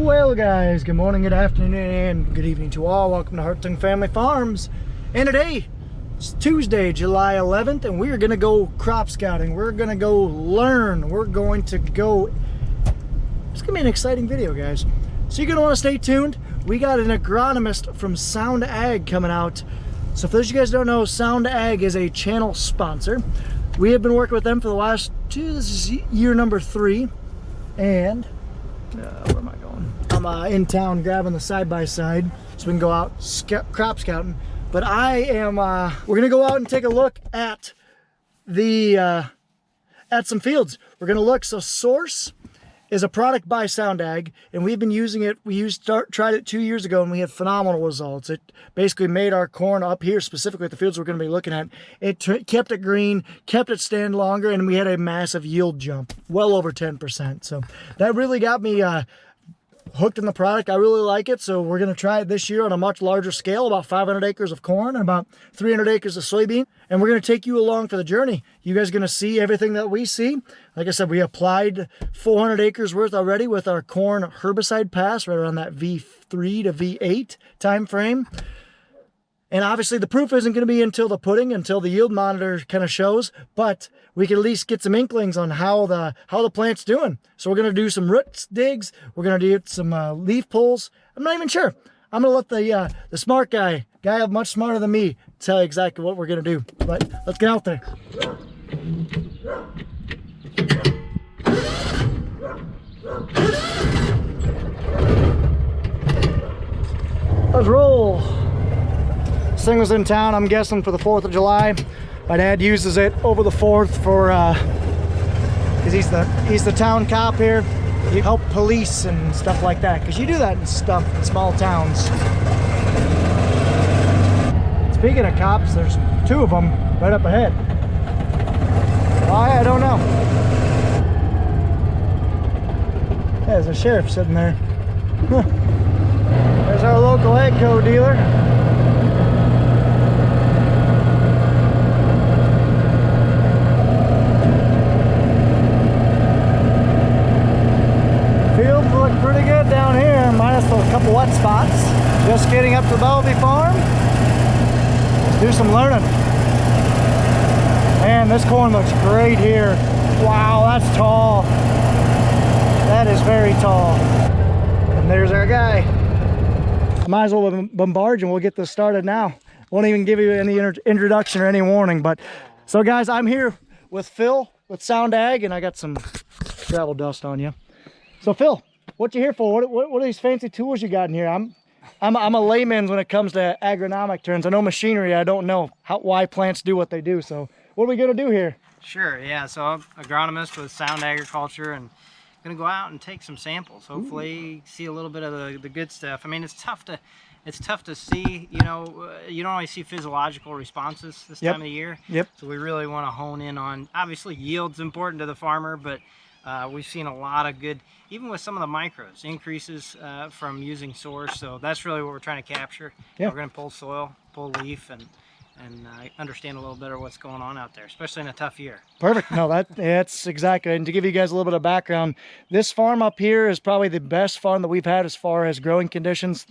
Well guys, good morning, good afternoon, and good evening to all. Welcome to Hartung Family Farms. And today, it's Tuesday, July 11th, and we are gonna go crop scouting. We're gonna go learn. We're going to go, it's gonna be an exciting video, guys. So you're gonna wanna stay tuned. We got an agronomist from Sound Ag coming out. So for those of you guys who don't know, Sound Ag is a channel sponsor. We have been working with them for the last this is year number 3. And where am I going? I'm in town grabbing the side-by-side so we can go out crop scouting. But I am, we're gonna go out and take a look at the, at some fields. We're gonna look, so Source is a product by Sound Ag, and we've been using it. We tried it 2 years ago, and we had phenomenal results. It basically made our corn up here, specifically at the fields we're going to be looking at. It kept it green, kept it stand longer, and we had a massive yield jump, well over 10%. So that really got me hooked in the product. I really like it, so we're going to try it this year on a much larger scale, about 500 acres of corn and about 300 acres of soybean, and we're going to take you along for the journey. You guys are going to see everything that we see. Like I said, we applied 400 acres worth already with our corn herbicide pass right around that V3 to V8 time frame. And obviously the proof isn't going to be until the pudding, until the yield monitor kind of shows, but we can at least get some inklings on how the plant's doing. So we're going to do some root digs. We're going to do some leaf pulls. I'm not even sure. I'm going to let the smart guy much smarter than me, tell you exactly what we're going to do. But let's get out there. Let's roll. This thing was in town, I'm guessing, for the 4th of July. My dad uses it over the 4th for, because he's the town cop here. You help police and stuff like that, because you do that in small towns. Speaking of cops, there's 2 of them right up ahead. Why? I don't know. Yeah, there's a sheriff sitting there. There's our local Agco dealer. Pretty good down here, minus a couple wet spots. Just getting up to the Bellevue farm. Let's do some learning. Man, this corn looks great here. Wow, that's tall. That is very tall. And there's our guy. Might as well bombard you and we'll get this started now. Won't even give you any introduction or any warning. But so guys, I'm here with Phil with Sound Ag, and I got some gravel dust on you. So Phil, what you here for? What are these fancy tools you got in here? I'm a layman when it comes to agronomic terms. I know machinery. I don't know why plants do what they do. So what are we gonna do here? Sure. Yeah. So I'm an agronomist with Sound Agriculture, and gonna go out and take some samples. Hopefully, see a little bit of the good stuff. I mean, it's tough to see. You know, you don't always see physiological responses this time of the year. Yep. So we really want to hone in on, obviously, yield's important to the farmer, but we've seen a lot of good, even with some of the micros, increases from using Source. So that's really what we're trying to capture. Yeah. We're going to pull soil, pull leaf, and understand a little better what's going on out there, especially in a tough year. Perfect. No, that's exactly. And to give you guys a little bit of background, this farm up here is probably the best farm that we've had as far as growing conditions.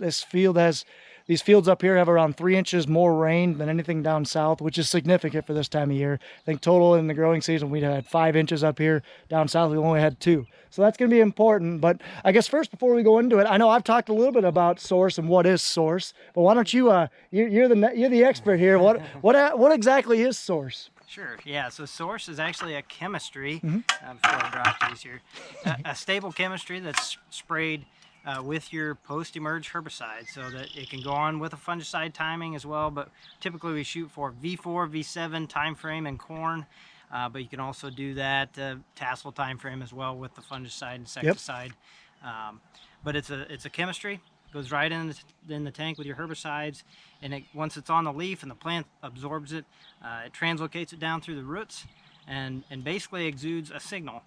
These fields up here have around 3 inches more rain than anything down south, which is significant for this time of year. I think total in the growing season, we had 5 inches up here. Down south, we only had 2. So that's going to be important. But I guess first, before we go into it, I know I've talked a little bit about Source and what is Source, but why don't you, you're the expert here. What exactly is Source? Sure. Yeah. So Source is actually a chemistry. Before I drop these here, a stable chemistry that's sprayed with your post-emerge herbicide, so that it can go on with a fungicide timing as well. But typically we shoot for V4, V7 time frame in corn, but you can also do that tassel time frame as well with the fungicide and insecticide. Yep. But it's a chemistry. Goes right in the tank with your herbicides, and once it's on the leaf and the plant absorbs it, it translocates it down through the roots and basically exudes a signal.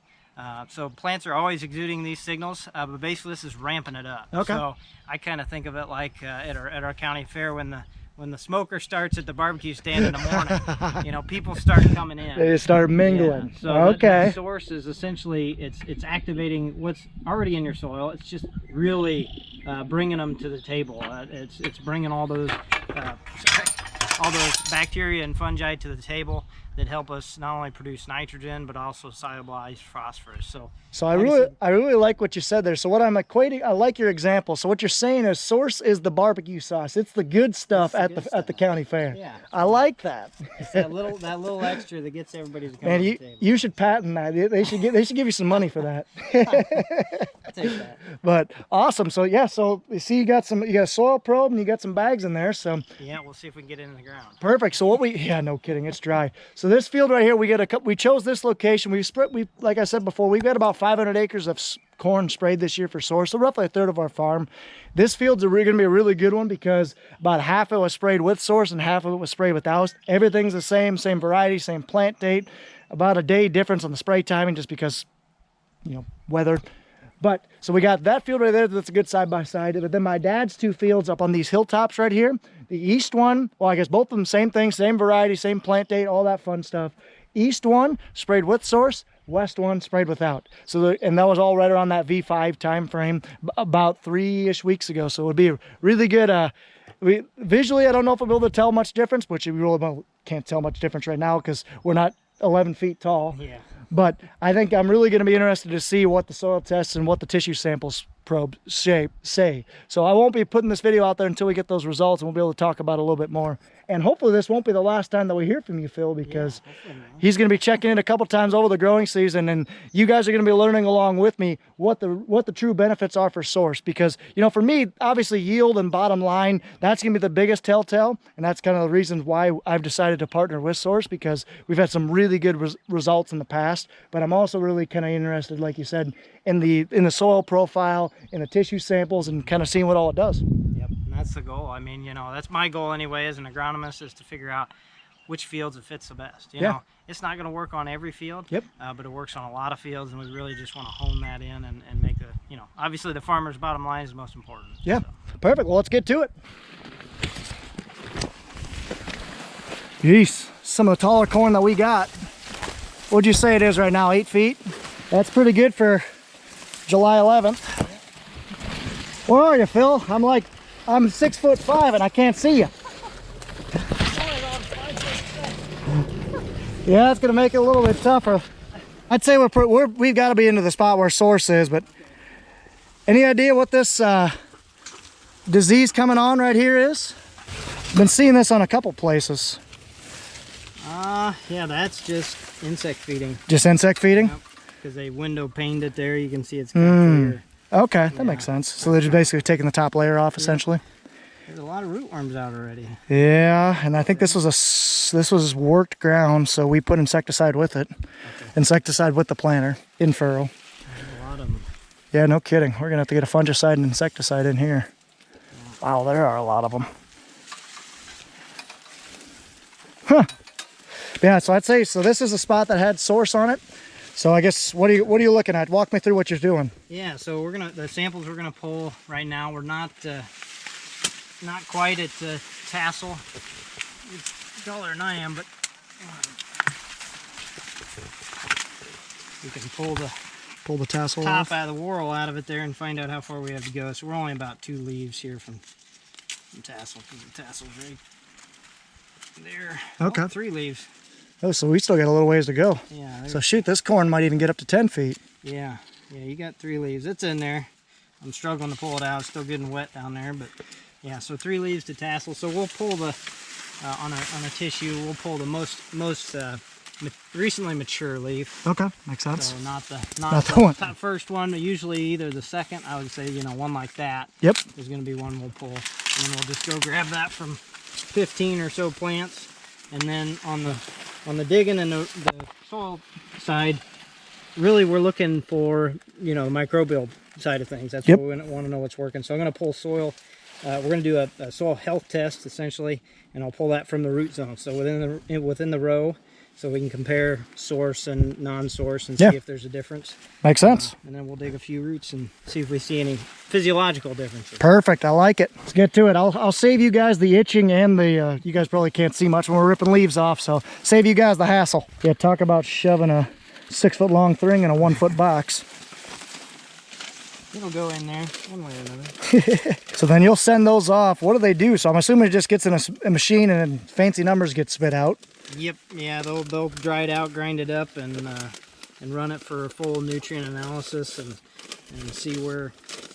So plants are always exuding these signals, but basically this is ramping it up. Okay. So I kind of think of it like at our county fair when when the smoker starts at the barbecue stand in the morning, you know, people start coming in. They start mingling. Yeah. So okay. the source is essentially, it's activating what's already in your soil. It's just really bringing them to the table. It's bringing all those bacteria and fungi to the table that help us not only produce nitrogen but also solubilize phosphorus. So I really like what you said there. So what I'm equating, I like your example. So what you're saying is source is the barbecue sauce. It's the good stuff at the county fair. Yeah. I like that. It's that little extra that gets everybody to come Man, to the table. you should patent that. They should give you some money for that. I'll take that. But awesome. So yeah, so you see you got a soil probe and you got some bags in there. So yeah, we'll see if we can get it in the ground. Perfect. So yeah, no kidding, it's dry. So this field right here, we chose this location. We like I said before, we've got about 500 acres of corn sprayed this year for source, so roughly a third of our farm. This field's going to be a really good one because about half of it was sprayed with source and half of it was sprayed without. Everything's the same variety, same plant date, about a day difference on the spray timing just because, you know, weather. But so we got that field right there. That's a good side by side. But then my dad's two fields up on these hilltops right here. The east one, well, I guess both of them same thing, same variety, same plant date, all that fun stuff. East one sprayed with source, west one sprayed without. So and that was all right around that V5 time frame, about 3-ish weeks ago. So it would be really good. Visually, I don't know if we'll be able to tell much difference, but you really can't tell much difference right now because we're not 11 feet tall. Yeah. But I think I'm really going to be interested to see what the soil tests and what the tissue samples probe say. So I won't be putting this video out there until we get those results, and we'll be able to talk about it a little bit more. And hopefully this won't be the last time that we hear from you, Phil, because he's going to be checking in a couple times over the growing season, and you guys are going to be learning along with me what the true benefits are for source. Because, you know, for me, obviously yield and bottom line, that's going to be the biggest telltale, and that's kind of the reasons why I've decided to partner with source, because we've had some really good results in the past. But I'm also really kind of interested, like you said, in the soil profile, in the tissue samples, and kind of seeing what all it does. Yep, and that's the goal. I mean, you know, that's my goal anyway as an agronomist, is to figure out which fields it fits the best. You know, it's not going to work on every field, but it works on a lot of fields, and we really just want to hone that in and make the, you know, obviously the farmer's bottom line is most important. Yeah, so. Perfect. Well, let's get to it. Jeez, some of the taller corn that we got. What'd you say it is right now, 8 feet? That's pretty good for July 11th. Where are you, Phil? I'm 6'5" and I can't see you. Yeah, that's gonna make it a little bit tougher. I'd say we've got to be into the spot where source is, but any idea what this disease coming on right here is? Been seeing this on a couple places. Yeah, that's just insect feeding. Just insect feeding? Yep, because they window paned it there. You can see it's kind of clear. Okay, that makes sense. So they're just basically taking the top layer off, essentially. There's a lot of rootworms out already. Yeah, and I think this was worked ground, so we put insecticide with it. Okay. Insecticide with the planter in furrow. There's a lot of them. Yeah, no kidding. We're gonna have to get a fungicide and insecticide in here. Yeah. Wow, there are a lot of them. Huh. Yeah, so I'd say, so this is a spot that had source on it. So I guess, what are you looking at? Walk me through what you're doing. Yeah, so the samples we're gonna pull right now, we're not quite at tassel. It's taller than I am, but we can pull the tassel top off. out of the whorl out of it there and find out how far we have to go. So we're only about 2 leaves here from tassel, because the tassel's right there. Okay. Oh, 3 leaves. Oh, so we still got a little ways to go. Yeah. So shoot, this corn might even get up to 10 feet. Yeah, you got 3 leaves. It's in there. I'm struggling to pull it out. It's still getting wet down there, but yeah, so 3 leaves to tassel. So we'll pull the, on a tissue, we'll pull the most recently mature leaf. Okay, makes sense. So not the top first one, but usually either the second, I would say, you know, one like that. Yep. There's gonna be one we'll pull. And then we'll just go grab that from 15 or so plants. And then on the digging and the soil side, really we're looking for, you know, the microbial side of things. That's what we want to know what's working. So I'm going to pull soil. We're going to do a soil health test essentially, and I'll pull that from the root zone. So within the row, so we can compare source and non-source and Yeah. see if there's a difference. Makes sense. And then we'll dig a few roots and see if we see any physiological differences. Perfect. I like it. Let's get to it. I'll save you guys the itching and the, you guys probably can't see much when we're ripping leaves off, so save you guys the hassle. Yeah, talk about shoving a 6-foot long thing in a 1-foot box. It'll go in there one way or another. So then you'll send those off. What do they do? So I'm assuming it just gets in a machine and then fancy numbers get spit out. Yep, yeah, they'll dry it out, grind it up, and run it for a full nutrient analysis and see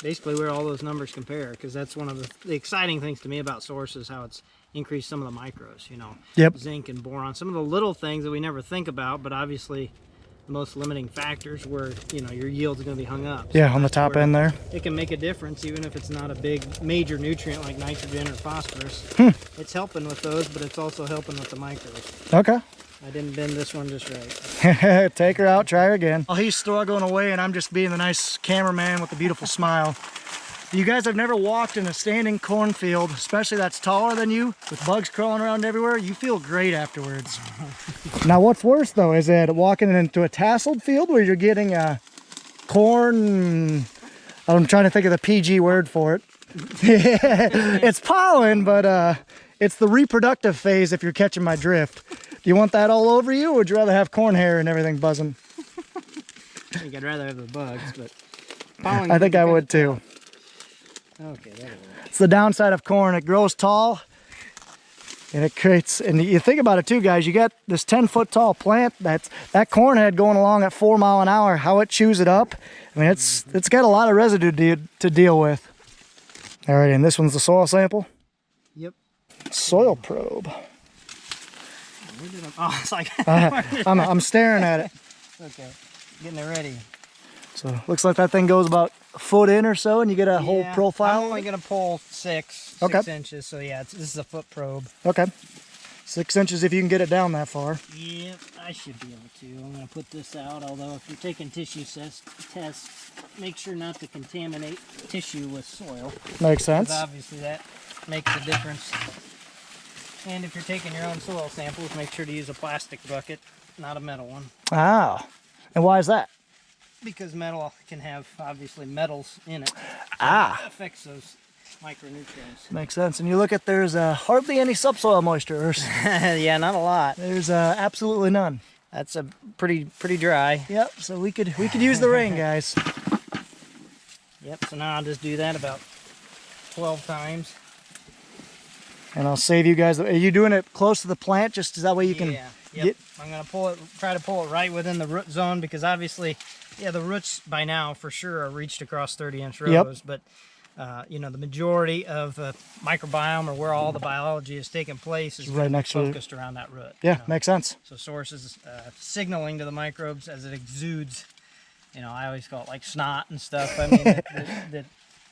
basically where all those numbers compare. Because that's one of the exciting things to me about source is how it's increased some of the micros. You know, yep. Zinc and boron, some of the little things that we never think about, but obviously the most limiting factors where your yield's going to be hung up. Yeah, on the top end there. It can make a difference even if it's not a big major nutrient like nitrogen or phosphorus. It's helping with those, but it's also helping with the micros. Okay. I didn't bend this one just right. Take her out, try her again. Well, he's struggling away and I'm just being the nice cameraman with a beautiful smile. You guys have never walked in a standing cornfield, especially that's taller than you, with bugs crawling around everywhere. You feel great afterwards. Now, what's worse though, is it walking into a tasseled field where you're getting corn, I'm trying to think of the PG word for it. It's pollen, but it's the reproductive phase if you're catching my drift. Do you want that all over you, or would you rather have corn hair and everything buzzing? I think I'd rather have the bugs, but pollen, I think I would too. Okay, that'll work. It's the downside of corn. It grows tall and it creates, and you think about it too, guys, you got this 10-foot tall plant, that corn head going along at 4 miles an hour, how it chews it up. I mean, it's got a lot of residue to deal with. All right, and this one's the soil sample? Yep. Soil probe. Oh, it's like I'm staring at it. Okay, getting it ready. So looks like that thing goes about a foot in or so, and you get a whole Yeah, profile. I'm only gonna pull 6 Okay. inches, so yeah, this is a foot probe. Okay. 6 inches if you can get it down that far. Yep, I should be able to. I'm gonna put this out, although if you're taking tissue tests, make sure not to contaminate tissue with soil. Makes sense. Because obviously that makes a difference. And if you're taking your own soil samples, make sure to use a plastic bucket, not a metal one. Ah, and why is that? Because metal can have, obviously, metals in it. So Ah. it affects those micronutrients. Makes sense. And you look at, there's hardly any subsoil moisture. Yeah, not a lot. There's absolutely none. That's a pretty dry. Yep. So we could use the rain, guys. Yep. So now I'll just do that about 12 times. And I'll save you guys. Are you doing it close to the plant? Just is that way you can? Yeah. Yep. I'm gonna try to pull it right within the root zone because obviously, yeah, the roots by now for sure are reached across 30-inch rows. Yep. But the majority of the microbiome or where all the biology is taking place is right next to it. focused around that root. Yeah, makes sense. So source is signaling to the microbes as it exudes. I always call it like snot and stuff. I mean,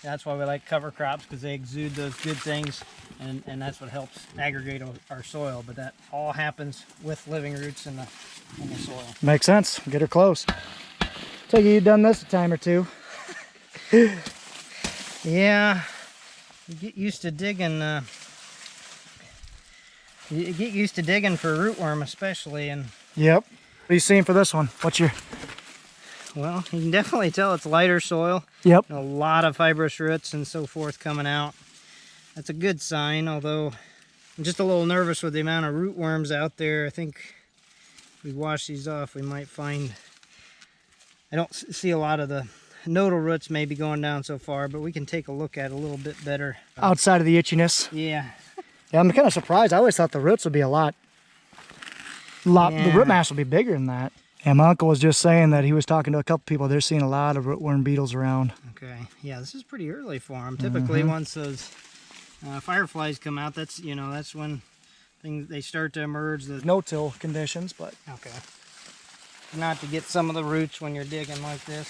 that's why we like cover crops, because they exude those good things, and that's what helps aggregate our soil. But that all happens with living roots in the soil. Makes sense. Get her close. Take it you've done this a time or two. Yeah, you get used to digging. You get used to digging for rootworm, especially, and Yep. What are you seeing for this one? What's your? well, you can definitely tell it's lighter soil. Yep. A lot of fibrous roots and so forth coming out. That's a good sign, although I'm just a little nervous with the amount of rootworms out there. I think if we wash these off, we might find, I don't see a lot of the nodal roots maybe going down so far, but we can take a look at it a little bit better. Outside of the itchiness. Yeah. Yeah, I'm kind of surprised. I always thought the roots would be a lot. Yeah. The root mass would be bigger than that. And my uncle was just saying that he was talking to a couple people. They're seeing a lot of rootworm beetles around. Okay. Yeah, this is pretty early for them. Typically, once those fireflies come out, that's when they start to emerge. No-till conditions, but Okay. Not to get some of the roots when you're digging like this.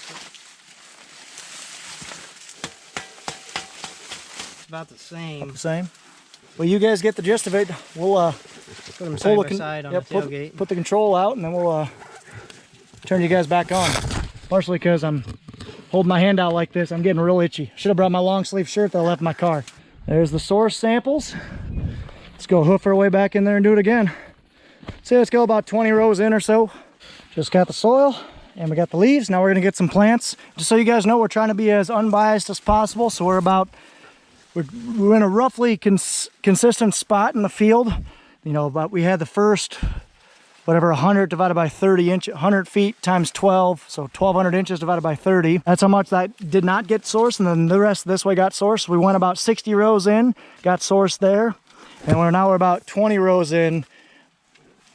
It's about the same. the same. Well, you guys get the gist of it. We'll Put them side by side on the put tailgate. the control out, and then we'll turn you guys back on. Partially because I'm holding my hand out like this. I'm getting real itchy. Should have brought my long sleeve shirt that I left in my car. There's the source samples. Let's go hoof our way back in there and do it again. So let's go about 20 rows in or so. Just got the soil and we got the leaves. Now we're gonna get some plants. Just so you guys know, we're trying to be as unbiased as possible. So we're in a roughly consistent spot in the field. You know, but we had the first, whatever, 100 divided by 30 inches, 100 feet times 12, so 1,200 inches divided by 30. That's how much that did not get sourced, and then the rest this way got sourced. We went about 60 rows in, got sourced there, and we're about 20 rows in.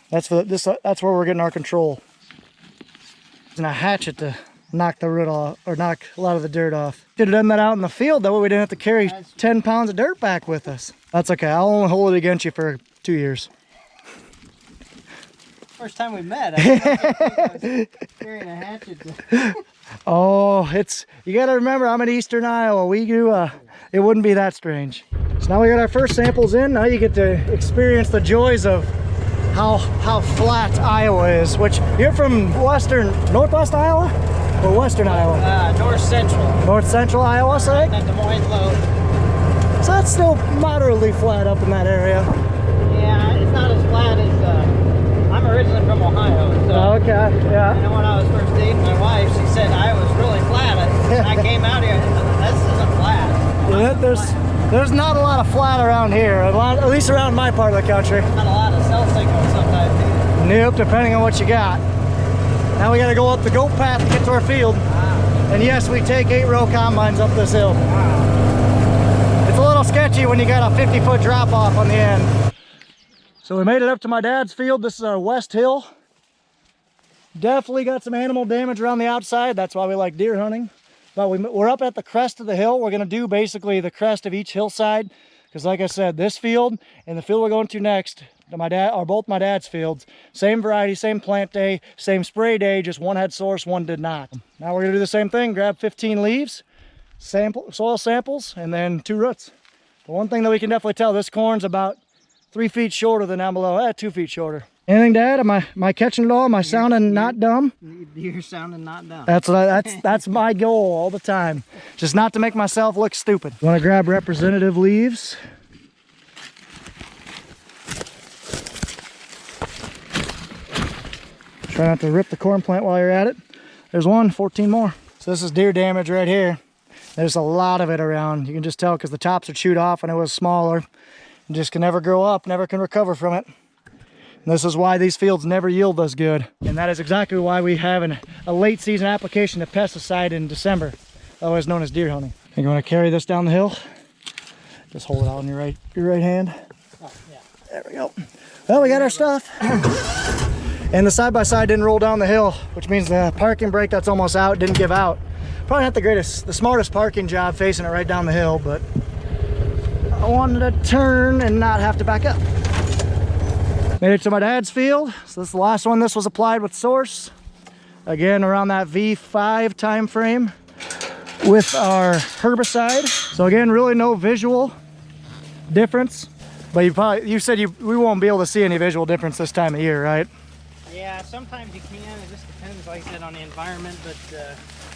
That's where we're getting our control. And a hatchet to knock the root off, or knock a lot of the dirt off. Should have done that out in the field, that way we didn't have to carry 10 pounds of dirt back with us. That's okay, I'll only hold it against you for 2 years. First time we met, I was carrying a hatchet. Oh, you got to remember, I'm in Eastern Iowa. We do, it wouldn't be that strange. So now we got our first samples in. Now you get to experience the joys of how flat Iowa is. Which, you're from northwest Iowa or western Iowa? North Central. North Central Iowa, say? Des Moines low. So that's still moderately flat up in that area. Yeah, it's not as flat as, I'm originally from Ohio, so. Okay, yeah. You know, when I was first dating my wife, she said Iowa's really flat. I came out here, this isn't flat. Yeah, there's not a lot of flat around here, at least around my part of the country. Not a lot of cell signals sometimes either. Nope, depending on what you got. Now we got to go up the goat path to get to our field. Wow. And yes, we take 8-row combines up this hill. Wow. It's a little sketchy when you got a 50-foot drop off on the end. So we made it up to my dad's field. This is our west hill. Definitely got some animal damage around the outside. That's why we like deer hunting. But we're up at the crest of the hill. We're gonna do basically the crest of each hillside. Because like I said, this field and the field we're going to next are both my dad's fields. Same variety, same plant day, same spray day, just one had source, one did not. Now we're gonna do the same thing, grab 15 leaves, soil samples, and then 2 roots. The one thing that we can definitely tell, this corn's about 3 feet shorter than down below. 2 feet shorter. Anything to add? Am I catching it all? Am I sounding not dumb? You're sounding not dumb. That's my goal all the time. Just not to make myself look stupid. Want to grab representative leaves? Try not to rip the corn plant while you're at it. There's 14 more. So this is deer damage right here. There's a lot of it around. You can just tell because the tops are chewed off and it was smaller. It just can never grow up, never can recover from it. And this is why these fields never yield as good. And that is exactly why we have a late season application of pesticide in December, otherwise known as deer hunting. And you want to carry this down the hill? Just hold it out in your right hand. Oh, yeah. There we go. Well, we got our stuff. And the side-by-side didn't roll down the hill, which means the parking brake that's almost out didn't give out. Probably not the smartest parking job facing it right down the hill, but I wanted to turn and not have to back up. Made it to my dad's field. So this is the last one. This was applied with source. Again, around that V5 time frame with our herbicide. So again, really no visual difference. But you said we won't be able to see any visual difference this time of year, right? Yeah, sometimes you can. It just depends, like I said, on the environment. But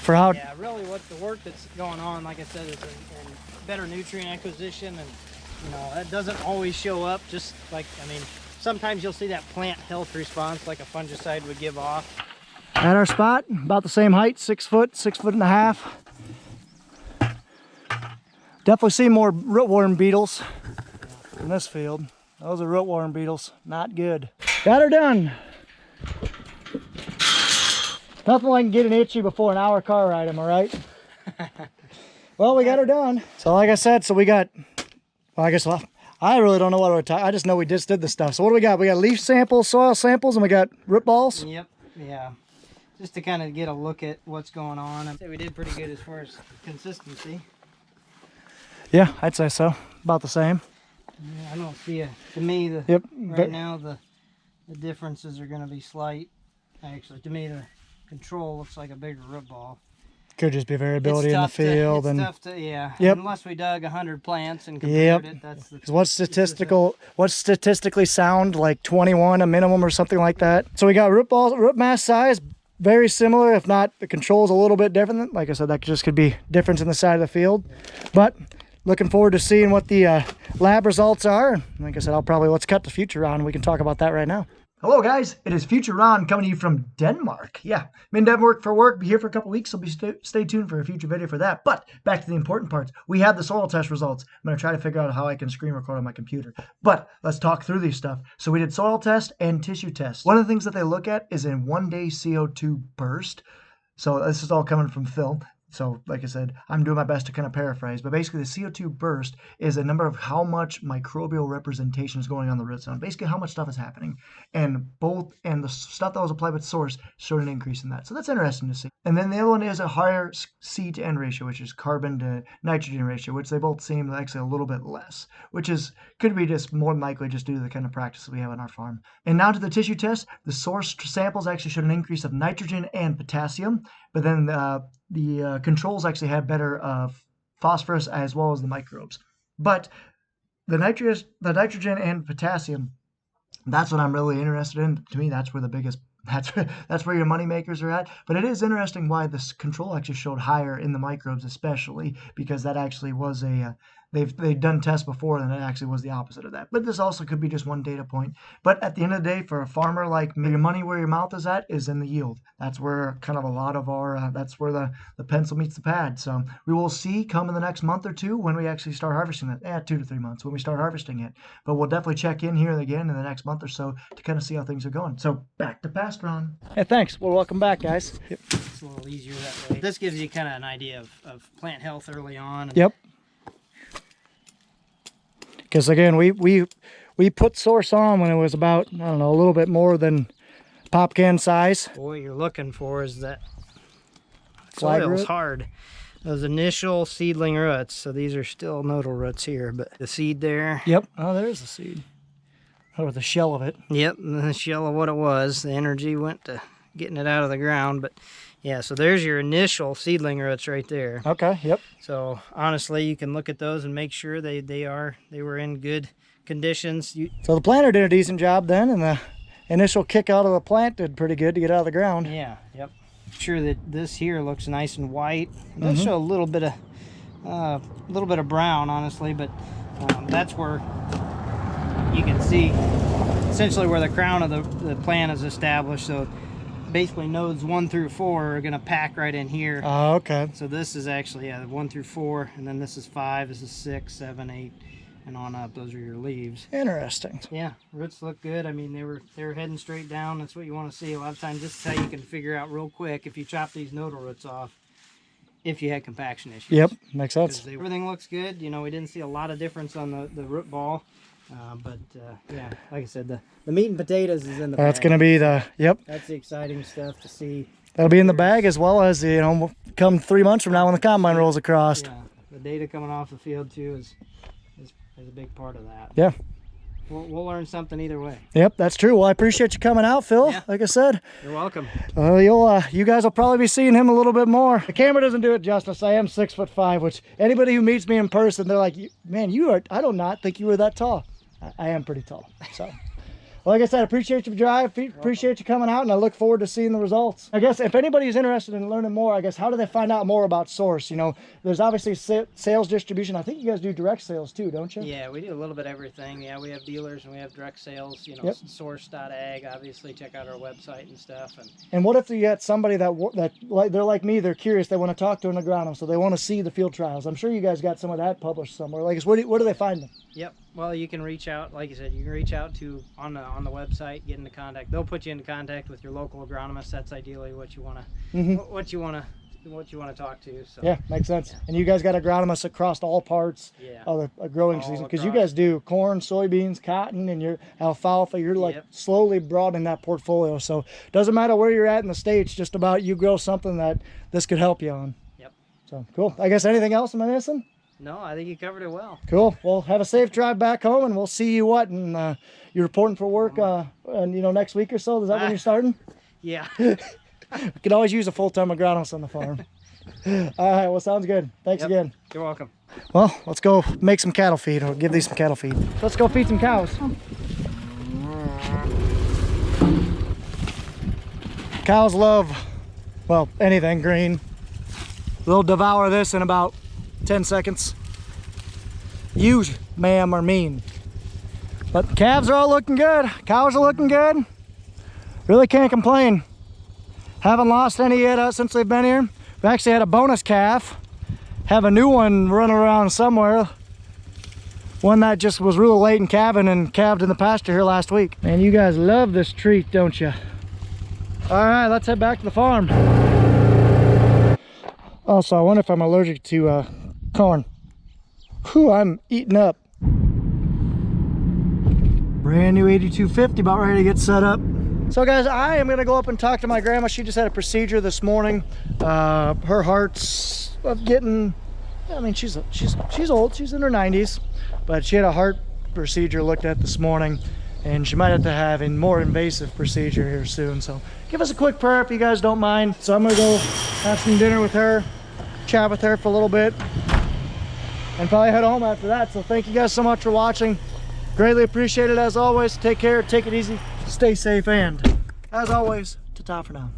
for how? Yeah, really, what the work that's going on, like I said, is a better nutrient acquisition, and you know that doesn't always show up. Just like sometimes you'll see that plant health response, like a fungicide would give off. At our spot, about the same height, 6 foot, 6.5 feet. Definitely see more rootworm beetles in this field. Those are rootworm beetles, not good. Got her done. Nothing like getting itchy before an hour car ride, am I right? Well, we got her done. So like I said, so we got, well, I really don't know what we're talking. I just know we just did the stuff. So what do we got? We got leaf samples, soil samples, and we got root balls. Yep, yeah. Just to kind of get a look at what's going on. I'd say we did pretty good as far as consistency. Yeah, I'd say so. About the same. Yeah, I don't see to me, right now the differences are going to be slight. Actually, to me, the control looks like a bigger root ball. Could just be variability in the field. It's tough to, yeah. Yep. Unless we dug 100 plants and compared it, that's the... What's statistically sound, like 21 a minimum or something like that. So we got root balls, root mass size, very similar, if not the control's a little bit different. Like I said, that just could be difference in the side of the field. But looking forward to seeing what the lab results are. Like I said, let's cut the future on and we can talk about that right now. Hello guys, it is Future Ron coming to you from Denmark. Yeah, I'm in Denmark for work, be here for a couple weeks, so stay tuned for a future video for that. But back to the important parts. We have the soil test results. I'm going to try to figure out how I can screen record on my computer. But let's talk through these stuff. So we did soil test and tissue test. One of the things that they look at is a 1-day CO2 burst. So this is all coming from Phil. So like I said, I'm doing my best to kind of paraphrase, but basically the CO2 burst is a number of how much microbial representation is going on the root zone. Basically how much stuff is happening. And the stuff that was applied with source showed an increase in that. So that's interesting to see. And then the other one is a higher C to N ratio, which is carbon to nitrogen ratio, which they both seem actually a little bit less, which could be just more than likely just due to the kind of practices we have on our farm. And now to the tissue test, the source samples actually showed an increase of nitrogen and potassium, but then the controls actually had better phosphorus as well as the microbes. But the nitrogen and potassium, that's what I'm really interested in. To me, that's where the biggest, that's where your money makers are at. But it is interesting why this control actually showed higher in the microbes, especially because that actually was they've done tests before and it actually was the opposite of that. But this also could be just one data point. But at the end of the day, for a farmer like me, your money where your mouth is at is in the yield. That's where kind of a lot of our, that's where the pencil meets the pad. So we will see come in the next month or two when we actually start harvesting it. 2 to 3 months when we start harvesting it. But we'll definitely check in here again in the next month or so to kind of see how things are going. So back to past, Ron. Hey, thanks. Well, welcome back, guys. Yep. It's a little easier that way. This gives you kind of an idea of plant health early on. Yep. Because again, we put source on when it was about, I don't know, a little bit more than pop can size. What you're looking for is that Flag soil's root? hard. Those initial seedling roots. So these are still nodal roots here, but the seed there. Yep. Oh, there's the seed. Or the shell of it. Yep, and the shell of what it was. The energy went to getting it out of the ground, but yeah, so there's your initial seedling roots right there. Okay, yep. So honestly, you can look at those and make sure they were in good conditions. So the planter did a decent job then, and the initial kick out of the plant did pretty good to get out of the ground. Yeah, yep. Sure that this here looks nice and white. It does show a little bit of brown, honestly, but that's where you can see essentially where the crown of the plant is established. So basically nodes 1 through 4 are going to pack right in here. Oh, okay. So this is actually 1 through 4, and then this is 5, this is 6, 7, 8, and on up. Those are your leaves. Interesting. Yeah, roots look good. I mean, they were heading straight down. That's what you want to see. A lot of times this is how you can figure out real quick if you chop these nodal roots off if you had compaction issues. Yep, makes sense. Everything looks good. You know, we didn't see a lot of difference on the root ball. Yeah, like I said, the meat and potatoes is in the bag. That's going to be yep. That's the exciting stuff to see. That'll be in the bag as well as, you know, come 3 months from now when the combine rolls across. Yeah, the data coming off the field too is a big part of that. Yeah. We'll learn something either way. Yep, that's true. Well, I appreciate you coming out, Phil. Yeah. Like I said. You're welcome. You guys will probably be seeing him a little bit more. The camera doesn't do it justice. I am 6'5", which anybody who meets me in person, they're like, man, I do not think you were that tall. I am pretty tall. So, well, like I said, I appreciate your drive. Appreciate you coming out, and I look forward to seeing the results. I guess if anybody's interested in learning more, I guess how do they find out more about Source? You know, there's obviously sales distribution. I think you guys do direct sales too, don't you? Yeah, we do a little bit of everything. Yeah, we have dealers and we have direct sales. You know, yep. Source.ag. Obviously, check out our website and stuff. And what if you get somebody that like they're like me, they're curious, they want to talk to an agronomist, so they want to see the field trials. I'm sure you guys got some of that published somewhere. Like, where do they find them? Yep. Well, you can reach out, like you said, you can reach out to on the website, get into contact. They'll put you into contact with your local agronomist. That's ideally what you want to what you want to talk to. So yeah, makes sense. Yeah. And you guys got agronomists across all parts of the growing season, because you guys do corn, soybeans, cotton, and your alfalfa. You're like slowly broadening that portfolio. So it doesn't matter where you're at in the States, just about you grow something that this could help you on. Yep. So cool. I guess anything else am I missing? No, I think you covered it well. Cool. Well, have a safe drive back home, and we'll see you and you're reporting for work and next week or so. Is that when you're starting? Yeah. We could always use a full-time agronomist on the farm. All right, well, sounds good. Thanks again. You're welcome. Well, let's go make some cattle feed, or give these some cattle feed. Let's go feed some cows. Cows love, well, anything green. They'll devour this in about 10 seconds. You, ma'am, are mean. But calves are all looking good. Cows are looking good. Really can't complain. Haven't lost any yet since they've been here. We actually had a bonus calf. Have a new one running around somewhere. One that just was real late in calving and calved in the pasture here last week. Man, you guys love this treat, don't you? All right, let's head back to the farm. Also, I wonder if I'm allergic to corn. Whew, I'm eating up. Brand new 8250, about ready to get set up. So guys, I am gonna go up and talk to my grandma. She just had a procedure this morning. Her heart's getting, I mean, she's old, she's in her 90s, but she had a heart procedure looked at this morning, and she might have to have a more invasive procedure here soon. So give us a quick prayer if you guys don't mind. So I'm gonna go have some dinner with her, chat with her for a little bit, and probably head home after that. So thank you guys so much for watching. Greatly appreciate it as always. Take care, take it easy, stay safe, and as always, ta-ta for now.